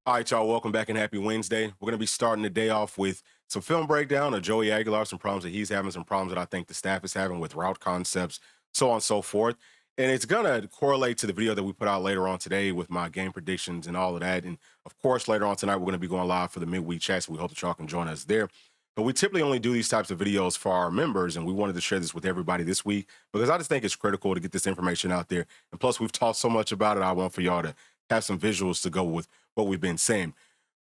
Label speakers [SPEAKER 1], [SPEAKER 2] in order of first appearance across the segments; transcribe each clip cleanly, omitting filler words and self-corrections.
[SPEAKER 1] All right, y'all, welcome back and happy Wednesday. We're going to be starting the day off with some film breakdown of Joey Aguilar, some problems that he's having, some problems that I think the staff is having with route concepts, so on and so forth. And it's going to correlate to the video that we put out later on today with my game predictions and all of that. And of course, later on tonight, we're going to be going live for the midweek chat, so we hope that y'all can join us there. But we typically only do these types of videos for our members, and we wanted to share this with everybody this week because I just think it's critical to get this information out there. And plus, we've talked so much about it, I want for y'all to have some visuals to go with what we've been saying.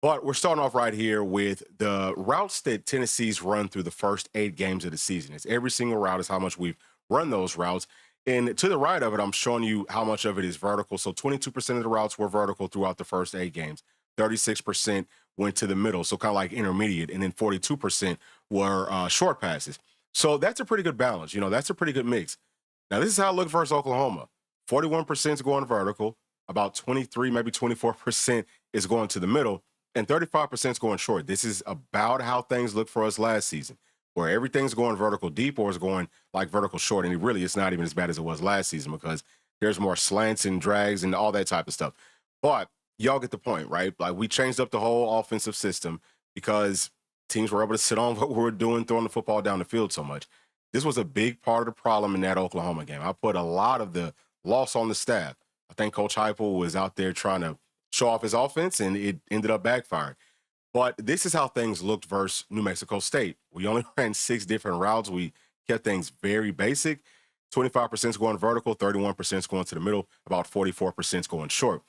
[SPEAKER 1] But we're starting off right here with the routes that Tennessee's run through the first 8 games of the season. It's every single route is how much we've run those routes. And to the right of it, I'm showing you how much of it is vertical. So 22% of the routes were vertical throughout the first 8 games. 36% went to the middle, so kind of like intermediate. And then 42% were short passes. So that's a pretty good balance. That's a pretty good mix. Now, this is how it looked versus Oklahoma. 41% is going vertical. About 23, maybe 24% is going to the middle, and 35% is going short. This is about how things looked for us last season, where everything's going vertical deep or is going like vertical short. And it's not even as bad as it was last season because there's more slants and drags and all that type of stuff. But y'all get the point, right? Like, we changed up the whole offensive system because teams were able to sit on what we were doing, throwing the football down the field so much. This was a big part of the problem in that Oklahoma game. I put a lot of the loss on the staff. I think Coach Heupel was out there trying to show off his offense, and it ended up backfiring. But this is how things looked versus New Mexico State. We only ran 6 different routes. We kept things very basic. 25% is going vertical, 31% is going to the middle, about 44% is going short.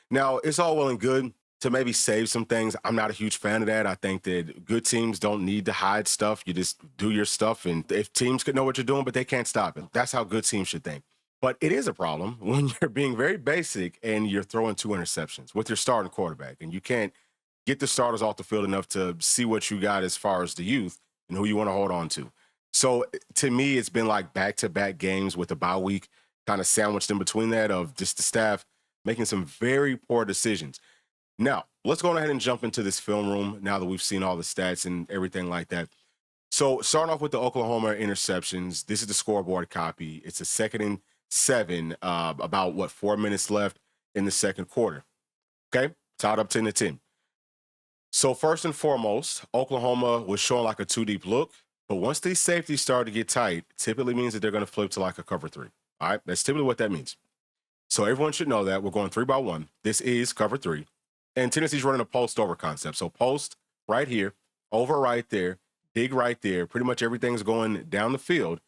[SPEAKER 1] Now, it's all well and good to maybe save some things. I'm not a huge fan of that. I think that good teams don't need to hide stuff. You just do your stuff, and if teams could know what you're doing, but they can't stop it. That's how good teams should think. But it is a problem when you're being very basic and you're throwing 2 interceptions with your starting quarterback, and you can't get the starters off the field enough to see what you got as far as the youth and who you want to hold on to. So to me, it's been like back-to-back games with a bye week kind of sandwiched in between that of just the staff making some very poor decisions. Now, let's go ahead and jump into this film room now that we've seen all the stats and everything like that. So starting off with the Oklahoma interceptions, this is the scoreboard copy. It's a 2nd and 7, about 4 minutes left in the second quarter. Okay, tied up 10-10. So first and foremost, Oklahoma was showing like a 2-deep look, but once these safeties start to get tight, typically means that they're going to flip to like a cover 3. All right, that's typically what that means. So everyone should know that we're going 3 by 1. This is cover 3, and Tennessee's running a post over concept. So post right here, over right there, dig right there. Pretty much everything's going down the field.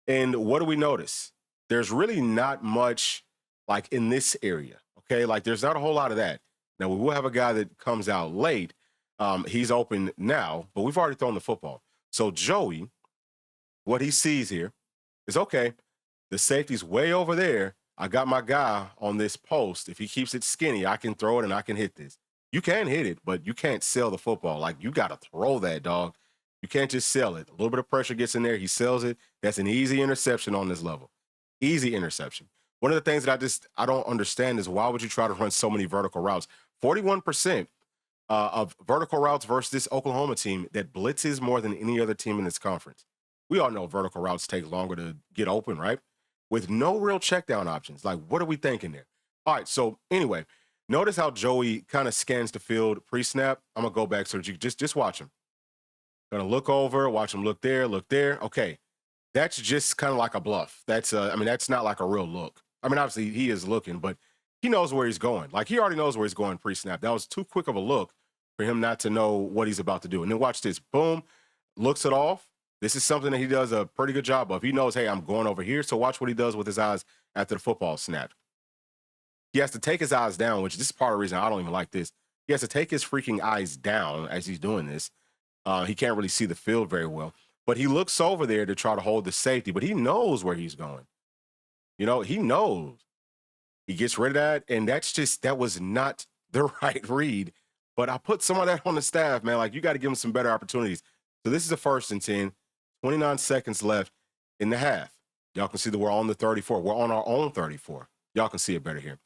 [SPEAKER 1] And what do we notice? There's really not much like in this area, okay? Like, there's not a whole lot of that. Now, we will have a guy that comes out late. He's open now, but we've already thrown the football. So Joey, what he sees here is, okay, the safety's way over there. I got my guy on this post. If he keeps it skinny, I can throw it and I can hit this. You can hit it, but you can't sell the football. Like, you got to throw that, dog. You can't just sell it. A little bit of pressure gets in there. He sells it. That's an easy interception on this level. Easy interception. One of the things that I don't understand is, why would you try to run so many vertical routes? 41% of vertical routes versus this Oklahoma team that blitzes more than any other team in this conference. We all know vertical routes take longer to get open, right? With no real check down options. Like, what are we thinking there? All right, so anyway, notice how Joey kind of scans the field pre-snap. I'm going to go back so that you just watch him. Going to look over, watch him look there, look there. Okay. That's just kind of like a bluff. That's not like a real look. I mean, obviously he is looking, but he knows where he's going. Like, he already knows where he's going pre-snap. That was too quick of a look for him not to know what he's about to do. And then watch this. Boom. Looks it off. This is something that he does a pretty good job of. He knows, hey, I'm going over here. So watch what he does with his eyes after the football snap. He has to take his eyes down, which this is part of the reason I don't even like this. He has to take his freaking eyes down as he's doing this. He can't really see the field very well. But he looks over there to try to hold the safety, but he knows where he's going. He knows. He gets rid of that, and that was not the right read. But I put some of that on the staff, man. Like, you got to give him some better opportunities. So this is a 1st and 10, 29 seconds left in the half. Y'all can see that we're on the 34. We're on our own 34. Y'all can see it better here.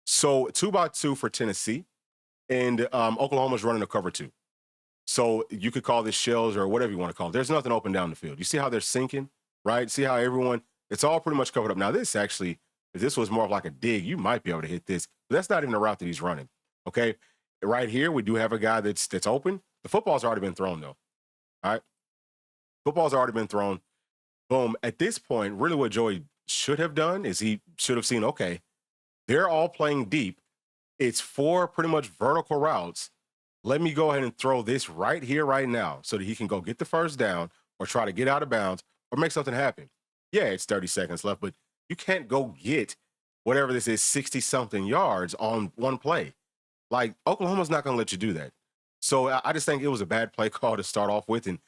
[SPEAKER 1] So 2 by 2 for Tennessee, and Oklahoma's running a cover 2. So you could call this shells or whatever you want to call it. There's nothing open down the field. You see how they're sinking, right? See how it's all pretty much covered up. Now, this actually, if this was more of like a dig, you might be able to hit this. But that's not even the route that he's running, okay? right here, we do have a guy that's open. The football's already been thrown, though. All right. Football's already been thrown. Boom. At this point, really what Joey should have done is he should have seen, okay, they're all playing deep. It's 4 pretty much vertical routes. Let me go ahead and throw this right here, right now, so that he can go get the first down or try to get out of bounds or make something happen. Yeah, it's 30 seconds left, but you can't go get whatever this is, 60-something yards on one play. Like, Oklahoma's not going to let you do that. So I just think it was a bad play call to start off with, and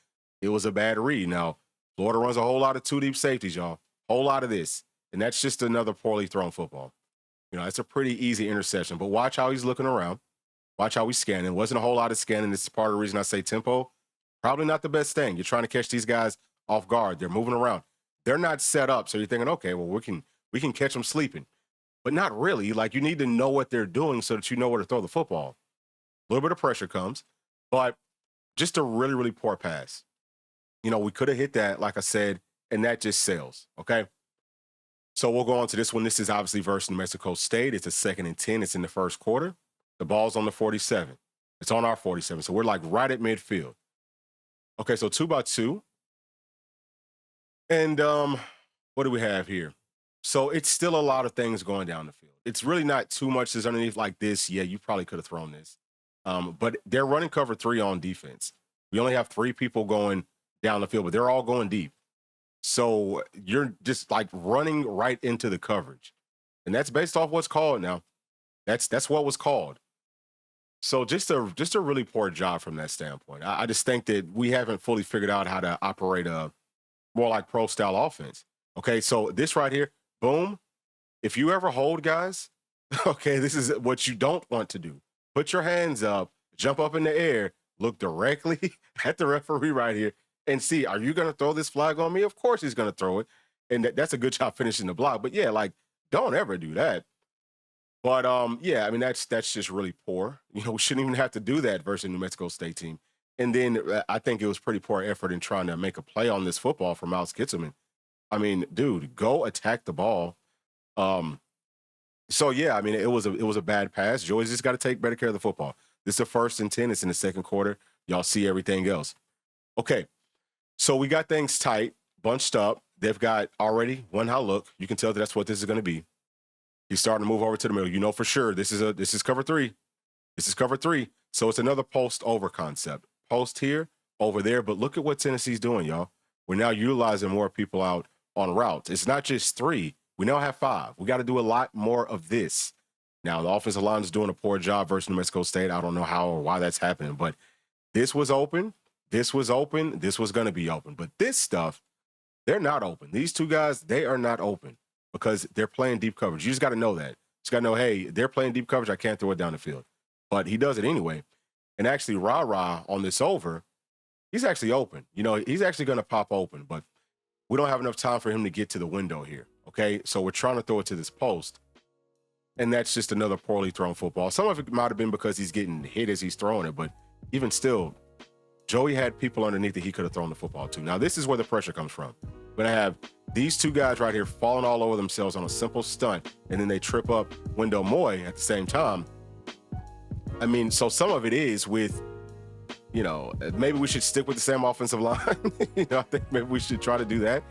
[SPEAKER 1] it was a bad read. Now, Florida runs a whole lot of 2 deep safeties, y'all. Whole lot of this. And that's just another poorly thrown football. It's a pretty easy interception. But watch how he's looking around. Watch how he's scanning. Wasn't a whole lot of scanning. This is part of the reason I say tempo. Probably not the best thing. You're trying to catch these guys off guard. They're moving around. They're not set up. So you're thinking, okay, well, we can catch them sleeping. But not really. Like, you need to know what they're doing so that you know where to throw the football. A little bit of pressure comes, but just a really, really poor pass. We could have hit that, like I said, and that just sails, okay? So we'll go on to this one. This is obviously versus New Mexico State. It's a 2nd and 10. It's in the first quarter. The ball's on the 47. It's on our 47. So we're like right at midfield. Okay, so 2x2. And what do we have here? So it's still a lot of things going down the field. It's really not too much that's underneath like this. Yeah, you probably could have thrown this. But they're running cover 3 on defense. We only have 3 people going down the field, but they're all going deep. So you're just like running right into the coverage. And that's based off what's called now. That's what was called. So just a really poor job from that standpoint. I just think that we haven't fully figured out how to operate a more like pro style offense. Okay, so this right here, boom. If you ever hold guys, okay, this is what you don't want to do. Put your hands up, jump up in the air, look directly at the referee right here, and see, are you going to throw this flag on me? Of course he's going to throw it. And that's a good job finishing the block. But yeah, like, don't ever do that. But yeah, I mean, that's just really poor. We shouldn't even have to do that versus New Mexico State team. And then I think it was pretty poor effort in trying to make a play on this football from Miles Kitzelman. I mean, dude, go attack the ball. So yeah, I mean, it was a bad pass. Joey's just got to take better care of the football. This is a 1st and 10. It's in the second quarter. Y'all see everything else. Okay. So we got things tight, bunched up. They've got already one high look. You can tell that that's what this is going to be. He's starting to move over to the middle. For sure this is cover 3. This is cover 3. So it's another post over concept. Post here, over there. But look at what Tennessee's doing, y'all. We're now utilizing more people out on routes. It's not just 3. We now have 5. We got to do a lot more of this. Now, the offensive line is doing a poor job versus New Mexico State. I don't know how or why that's happening, but this was open. This was open. This was going to be open. But this stuff, they're not open. These 2 guys, they are not open because they're playing deep coverage. You just got to know that. You just got to know, hey, they're playing deep coverage. I can't throw it down the field. But he does it anyway. And actually, Ra on this over, he's actually open. He's actually going to pop open, but we don't have enough time for him to get to the window here, okay? So we're trying to throw it to this post, and that's just another poorly thrown football. Some of it might have been because he's getting hit as he's throwing it, but even still, Joey had people underneath that he could have thrown the football to. Now, this is where the pressure comes from. We're going to have these 2 guys right here falling all over themselves on a simple stunt, and then they trip up Wendell Moy at the same time. I mean, so some of it is with, maybe we should stick with the same offensive line. I think maybe we should try to do that.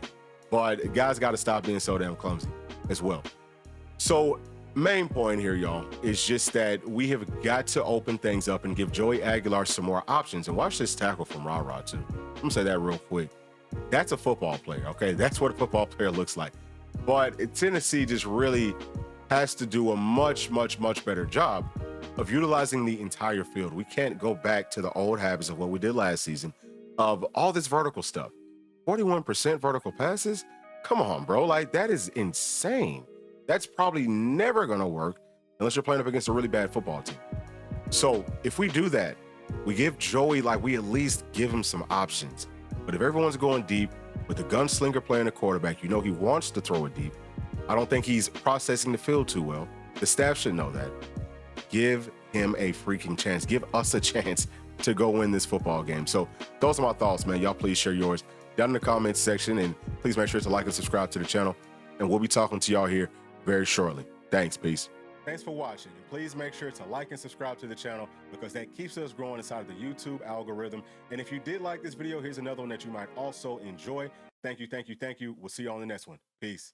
[SPEAKER 1] But guys got to stop being so damn clumsy as well. So main point here, y'all, is just that we have got to open things up and give Joey Aguilar some more options. And watch this tackle from Ra too. I'm going to say that real quick. That's a football player, okay? That's what a football player looks like. But Tennessee just really has to do a much, much, much better job of utilizing the entire field. We can't go back to the old habits of what we did last season of all this vertical stuff. 41% vertical passes? Come on, bro. Like, that is insane. That's probably never going to work unless you're playing up against a really bad football team. So if we do that, we give Joey, we at least give him some options. But if everyone's going deep with the gunslinger playing the quarterback, he wants to throw it deep. I don't think he's processing the field too well. The staff should know that. Give him a freaking chance. Give us a chance to go win this football game. So those are my thoughts, man. Y'all please share yours down in the comments section, and please make sure to like and subscribe to the channel. And we'll be talking to y'all here very shortly. Thanks. Peace. Thanks for watching, and please make sure to like and subscribe to the channel because that keeps us growing inside of the YouTube algorithm. And if you did like this video, here's another one that you might also enjoy. Thank you, thank you, thank you. We'll see you on the next one. Peace.